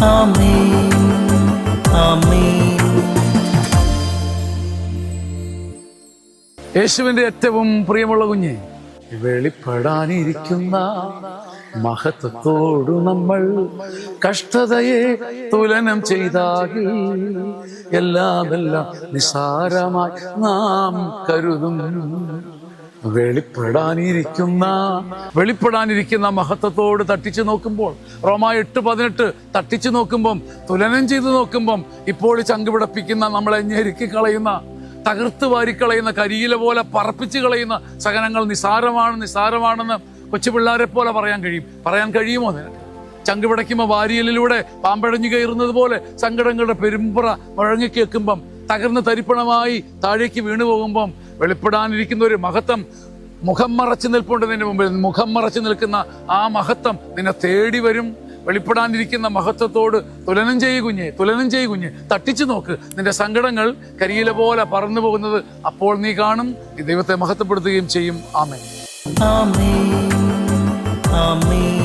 ആമേൻ, ആമേൻ. യേശുവിന്റെ ഏറ്റവും പ്രിയമുള്ള കുഞ്ഞെ, വെളിപ്പെടാനിരിക്കുന്ന മഹത്വത്തോടു നമ്മൾ കഷ്ടതയെ തുലനം ചെയ്താകിൽ എല്ലാം നിസാരമായി നാം കരുതും. വെളിപ്പെടാനിരിക്കുന്ന മഹത്വത്തോട് തട്ടിച്ചു നോക്കുമ്പോൾ, റോമാ 8:18 തട്ടിച്ചു നോക്കുമ്പം, തുലനം ചെയ്തു നോക്കുമ്പം, ഇപ്പോൾ ചങ്കുപിടപ്പിക്കുന്ന, നമ്മളെ ഞെരുക്കി കളയുന്ന, തകർത്ത് വാരിക്കളയുന്ന, കരിയില പോലെ പറപ്പിച്ച് കളയുന്ന സഹനങ്ങൾ നിസാരമാണെന്ന് കൊച്ചു പിള്ളേരെ പോലെ പറയാൻ കഴിയുമോ നിനക്ക്? ചങ്കുപിടയ്ക്കുമ്പോൾ വാരിയലിലൂടെ പാമ്പഴഞ്ഞു കയറുന്നത് പോലെ സങ്കടങ്ങളുടെ പെരുമ്പറ മുഴങ്ങിക്കേൾക്കുമ്പം, തകർന്ന് തരിപ്പണമായി താഴേക്ക് വീണു പോകുമ്പം, വെളിപ്പെടാനിരിക്കുന്ന ഒരു മഹത്വം മുഖം മറച്ചു നിൽപ്പുണ്ട് നിന്റെ മുമ്പിൽ. മുഖം മറച്ചു നിൽക്കുന്ന ആ മഹത്വം നിന്നെ തേടി വരും. വെളിപ്പെടാനിരിക്കുന്ന മഹത്വത്തോട് തുലനം ചെയ്യ് കുഞ്ഞെ. തട്ടിച്ചു നോക്ക്. നിന്റെ സങ്കടങ്ങൾ കരിയില പോലെ പറന്നു പോകുന്നത് അപ്പോൾ നീ കാണും. നീ ദൈവത്തെ മഹത്വപ്പെടുത്തുകയും ചെയ്യും. ആമേൻ, ആമേൻ, ആമേൻ.